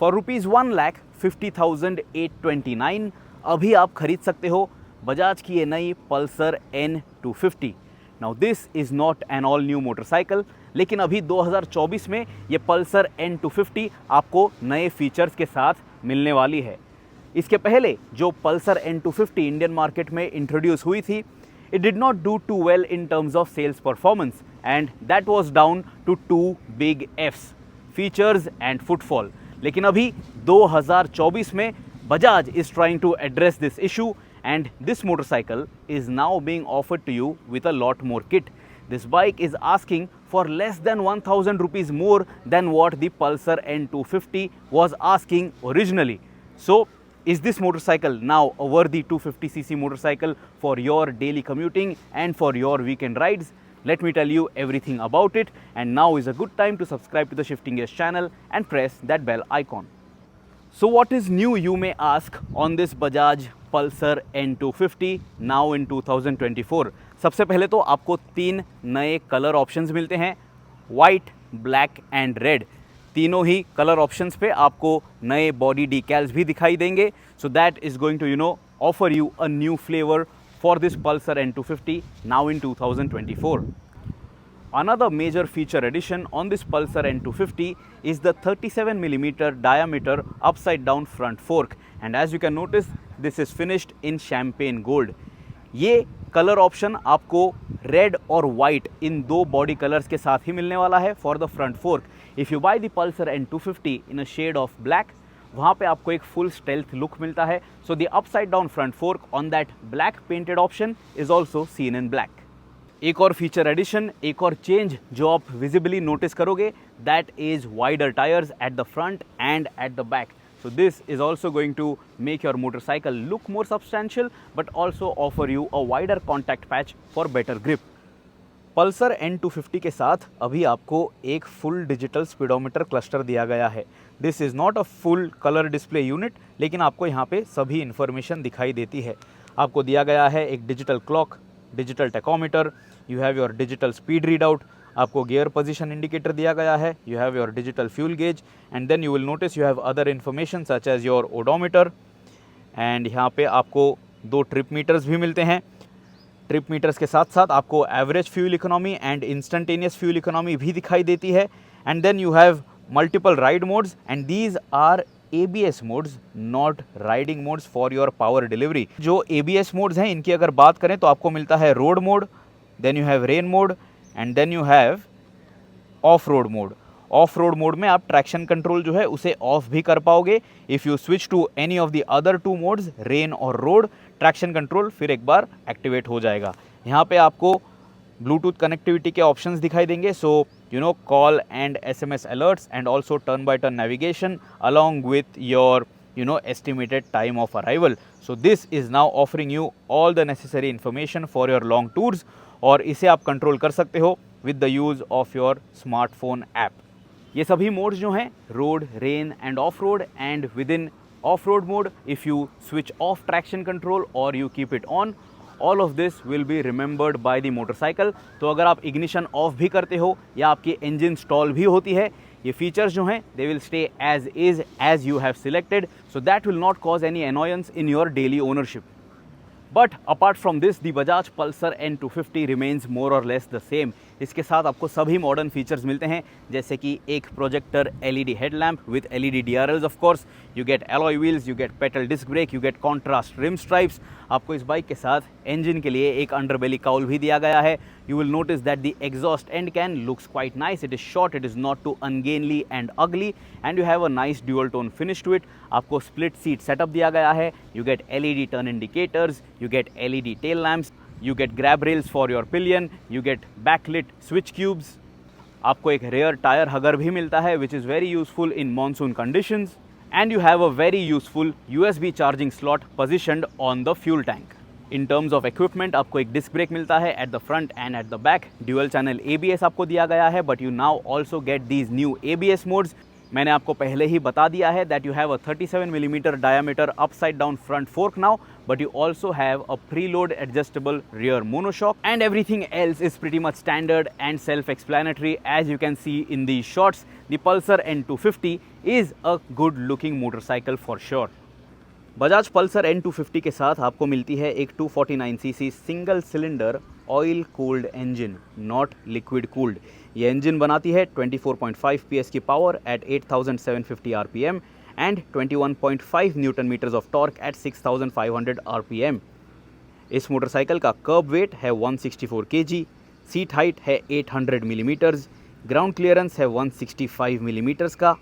For ₹1,50,829 अभी आप खरीद सकते हो बजाज की ये नई Pulsar N250। Now this is not an all new motorcycle, लेकिन अभी 2024 में ये पल्सर N250 आपको नए फीचर्स के साथ मिलने वाली है। इसके पहले जो पल्सर N250 इंडियन मार्केट में इंट्रोड्यूस हुई थी, it did not do too well in terms of sales performance, and that was down to two big F's, features and footfall. लेकिन अभी 2024 में Bajaj is trying to address this issue, and this motorcycle is now being offered to you with a lot more kit. This bike is asking for less than 1,000 rupees more than what the Pulsar N250 was asking originally. So is this motorcycle now a worthy 250cc motorcycle for your daily commuting and for your weekend rides? Let me tell you everything about it, and now is a good time to subscribe to the Shifting Gears channel and press that bell icon. So what is new, you may ask, on this Bajaj Pulsar N250 now in 2024? सबसे पहले तो आपको 3 नए colour options मिलते हैं, white, black and red. तीनों ही colour options पे आपको नए बॉडी डिकैल्स भी दिखाई देंगे, so that is going to offer you a new flavour for this Pulsar N250 now in 2024. Another major feature addition on this Pulsar N250 is the 37mm diameter upside down front fork, and as you can notice, this is finished in champagne gold. ये colour option आपको red और white in 2 body colours के साथ ही मिलने वाला है for the front fork. If you buy the Pulsar N250 in a shade of black, वहाँ पे आपको एक फुल स्टेल्थ लुक मिलता है. So the upside down front fork on that black painted option is also seen in black. एक और feature addition, एक और चेंज जो आप विजिबली नोटिस करोगे, that is wider tyres at the front end at the back. So this is also going to make your motorcycle look more substantial, but also offer you a wider contact patch for better grip. Pulsar N250 के साथ अभी आपको एक full digital speedometer cluster दिया गया है. This is not a full colour display unit, लेकिन आपको यहाँ पे सभी इन्फॉर्मेशन दिखाई देती है. आपको दिया गया है एक digital clock, digital tachometer, you have your digital speed read out, आपको गियर पोजीशन इंडिकेटर दिया गया है, you have your digital fuel gauge, and then you will notice you have other information such as your odometer. And यहाँ पे आपको 2 trip metres भी मिलते हैं. ट्रिप मीटर्स के साथ साथ आपको average fuel economy and instantaneous fuel economy भी दिखाई देती है. And then you have multiple ride modes, and these are ABS modes, not riding modes for your power delivery. जो ABS मोड्स हैं, इनकी अगर बात करें तो आपको मिलता है road mode, then you have rain mode, and then you have off road mode. Off road mode में आप ट्रैक्शन कंट्रोल जो है उसे ऑफ भी कर पाओगे. If you switch to any of the other 2 modes, rain और रोड, ट्रैक्शन कंट्रोल फिर एक बार एक्टिवेट हो जाएगा. यहाँ पे आपको ब्लूटूथ कनेक्टिविटी के ऑप्शंस दिखाई देंगे, so call and SMS alerts, and also turn by turn navigation along with your estimated time of arrival. So this is now offering you all the necessary information for your long tours, और इसे आप control कर सकते हो with the use of your smartphone app. ये सभी modes जो हैं, road, rain and off road, and within off road mode if you switch off traction control or you keep it on, all of this will be remembered by the motorcycle. तो अगर आप ignition of भी करते हो या आपकी engine stall भी होती है, ये फीचर्स जो हैं they will stay as is as you have selected, so that will not cause any annoyance in your daily ownership. But apart from this, the Bajaj Pulsar N250 remains more or less the same. इसके साथ आपको सभी modern features मिलते हैं, जैसे कि एक projector LED headlamp with LED DRLs of course, you get alloy wheels, you get petal disc brake, you get contrast rim stripes. आपको इस बाइक के साथ इंजन के लिए एक अंडरबेली काउल भी दिया गया है. You will notice that the exhaust end can looks quite nice. It is short, it is not too ungainly and ugly, and you have a nice dual tone finish to it. आपको split seat setup दिया गया है. You get LED turn indicators, you get LED tail lamps, you get grab rails for your pillion, you get backlit switch cubes. आपको एक rear tire hugger भी मिलता है, which is very useful in monsoon conditions, and you have a very useful USB charging slot positioned on the fuel tank. In terms of equipment आपको एक disc brake मिलता है at the front end at the back. Dual channel ABS आपको दिया गया है, but you now also get these new ABS modes. मैंने आपको पहले ही बता दिया है that you have a 37 millimetre diameter upside down front fork now, but you also have a preload adjustable rear monoshock, and everything else is pretty much standard and self-explanatory. As you can see in these shots, the Pulsar N250 is a good looking motorcycle for sure. Bajaj Pulsar N250 के साथ आपको मिलती है एक 249cc single cylinder oil cooled engine, not liquid cooled. ये engine बनाती है 24.5 PS की power at 8750 RPM and 21.5 newton metres of torque at 6500 RPM। इस मोटरसाइकिल का कर्ब वेट है 164 kg, सीट हाइट है 800 मिलीमीटर्स, ग्राउंड क्लियरेंस है 165 मिलीमीटर्स का,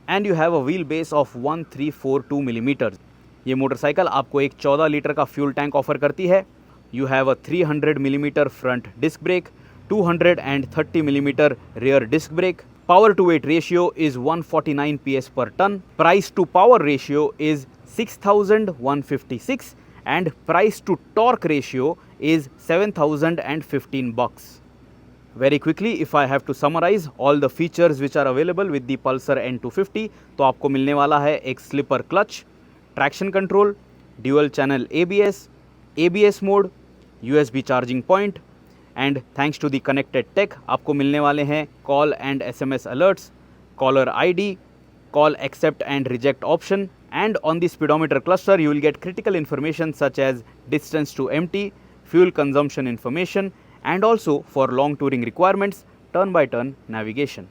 and you have a wheel base of 1342 millimetres. ये मोटरसाइकिल आपको एक 14 लीटर का फ्यूल टैंक ऑफर करती है। You have a 300 millimetre front disc brake, 230 millimetre rear disc brake. Power to weight ratio is 149 PS per ton. Price to power ratio is 6,156 and price to torque ratio is 7,015 bucks. Very quickly, if I have to summarize all the features which are available with the Pulsar N250, तो आपको मिलने वाला है एक slipper clutch, traction control, dual channel ABS mode, USB charging point, and thanks to the connected tech आपको मिलने वाले हैं call and SMS alerts, caller ID, call accept and reject option, and on the speedometer cluster you will get critical information such as distance to empty, fuel consumption information, and also for long touring requirements, turn by turn navigation.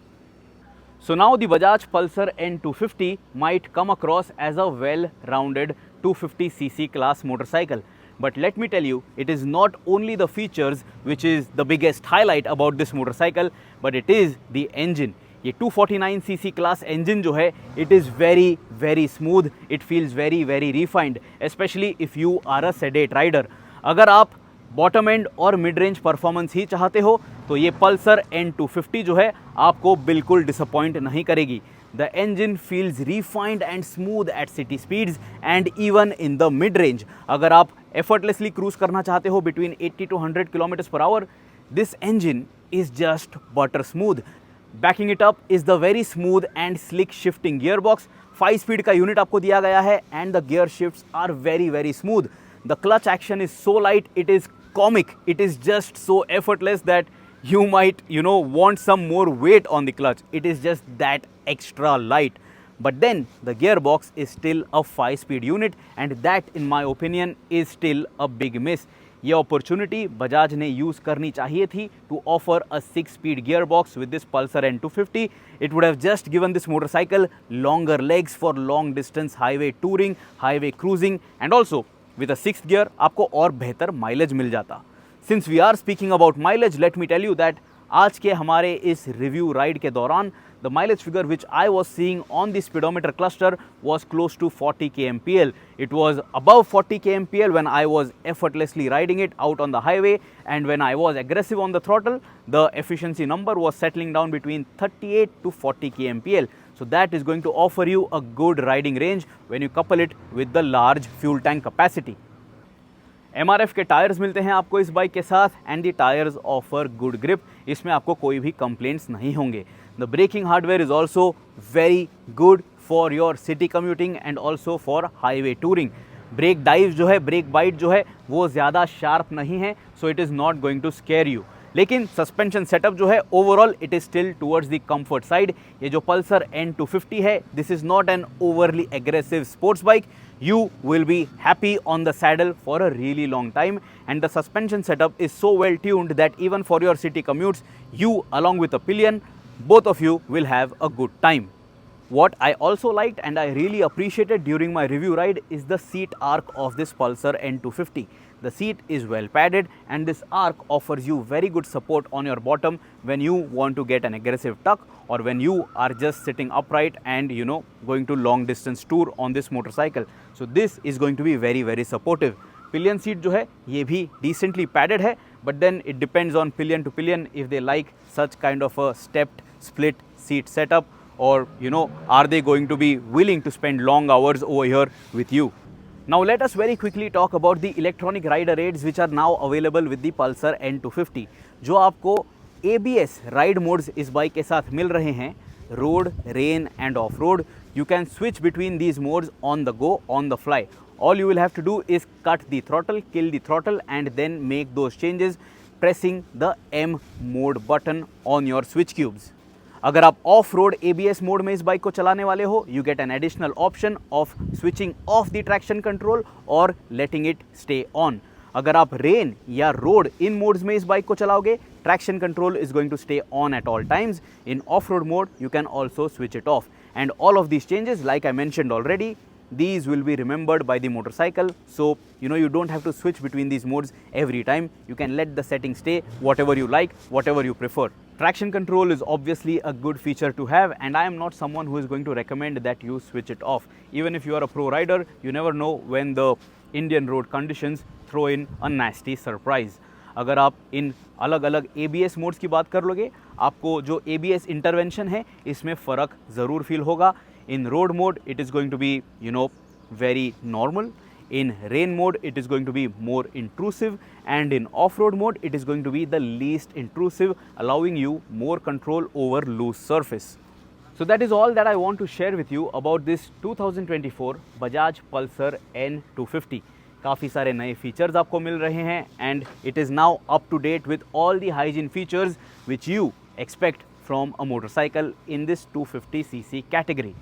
So now the Bajaj Pulsar N250 might come across as a well-rounded 250cc class motorcycle. But let me tell you, it is not only the features which is the biggest highlight about this motorcycle, but it is the engine. ये 249cc class engine जो है, it is very smooth. It feels very refined, especially if you are a sedate rider. अगर आप bottom and और mid range performance ही चाहते हो तो ये पल्सर N250 जो है आपको बिल्कुल डिसअपॉइंट नहीं करेगी। The engine feels refined and smooth at city speeds and even in the mid range. अगर आप effortlessly cruise करना चाहते हो between 80 to 100 kilometers per hour, this engine is just butter smooth. Backing it up is the very smooth and slick shifting gearbox. 5 speed का unit आपको दिया गया है and the gear shifts are very smooth. The clutch action is so light, it is comic. It is just so effortless that you might, want some more weight on the clutch. It is just that extra light. But then the gearbox is still a 5-speed unit, and that in my opinion is still a big miss. ये opportunity Bajaj ने use करनी चाहिए थी to offer a 6-speed gearbox with this Pulsar N250. It would have just given this motorcycle longer legs for long distance highway touring, highway cruising, and also with a 6th gear आपको और बेहतर mileage मिल जाता। Since we are speaking about mileage, let me tell you that आज के हमारे इस review ride के दौरान the mileage figure which I was seeing on the speedometer cluster was close to 40 kmpl. It was above 40 kmpl when I was effortlessly riding it out on the highway, and when I was aggressive on the throttle, the efficiency number was settling down between 38 to 40 kmpl. So that is going to offer you a good riding range when you couple it with the large fuel tank capacity. MRF के tyres मिलते हैं आपको इस bike के साथ, and the tyres offer good grip. इसमें आपको कोई भी कंप्लेंट्स नहीं होंगे। The braking hardware is also very good for your city commuting and also for highway touring. Brake dive जो है, ब्रेक बाइट जो है, वो ज़्यादा शार्प नहीं है, so it is not going to scare you. लेकिन सस्पेंशन सेटअप जो है overall it is still towards the comfort side. ये जो पल्सर N250 है, this is not an overly aggressive sports bike. You will be happy on the saddle for a really long time, and the suspension setup is so well tuned that even for your city commutes, you along with a pillion, both of you will have a good time. What I also liked and I really appreciated during my review ride is the seat arc of this Pulsar N250. The seat is well padded, and this arc offers you very good support on your bottom when you want to get an aggressive tuck, or when you are just sitting upright and going to long distance tour on this motorcycle. So this is going to be very supportive. Pillion seat जो है ये भी decently padded है, but then it depends on pillion to pillion if they like such kind of a stepped split seat setup, or are they going to be willing to spend long hours over here with you. Now let us very quickly talk about the electronic rider aids which are now available with the Pulsar N250. जो आपको ABS ride modes इस bike के साथ मिल रहे हैं, road, rain and off-road. You can switch between these modes on the go, on the fly. All you will have to do is cut the throttle, kill the throttle and then make those changes pressing the M mode button on your switch cubes. अगर आप of road ABS mode में इस bike को चलाने वाले हो, you get an additional option of switching off the traction control और letting it stay on. अगर आप रेन या रोड इन मोड्स में इस बाइक को चलाओगे, traction control is going to stay on at all times. In off road mode you can also switch it off. And all of these changes, like I mentioned already, these will be remembered by the motorcycle. So, you don't have to switch between these modes every time. You can let the setting stay whatever you like, whatever you prefer. Traction control is obviously a good feature to have, and I am not someone who is going to recommend that you switch it off. Even if you are a pro rider, you never know when the Indian road conditions throw in a nasty surprise. अगर आप इन अलग अलग ABS modes की बात कर लोगे, आपको जो ABS इंटरवेंशन है इसमें फ़र्क ज़रूर फील होगा. In road mode it is going to be very normal. In rain mode it is going to be more intrusive, and in off-road mode it is going to be the least intrusive, allowing you more control over loose surface. So that is all that I want to share with you about this 2024 Bajaj Pulsar N250. काफ़ी सारे नए features आपको मिल रहे हैं, and it is now up to date with all the hygiene features which you expect from a motorcycle in this 250cc category.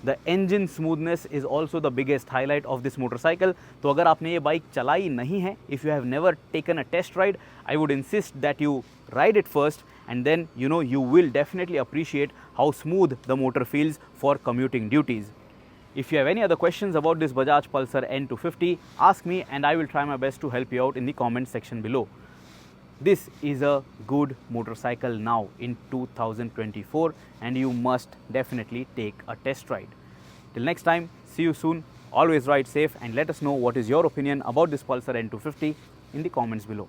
The engine smoothness is also the biggest highlight of this motorcycle. तो अगर आपने ये bike चलाई नहीं है, if you have never taken a test ride, I would insist that you ride it first, and then you will definitely appreciate how smooth the motor feels for commuting duties. If you have any other questions about this Bajaj Pulsar N250, ask me and I will try my best to help you out in the comment section below. This is a good motorcycle now in 2024, and you must definitely take a test ride. Till next time, see you soon. Always ride safe and let us know what is your opinion about this Pulsar N250 in the comments below.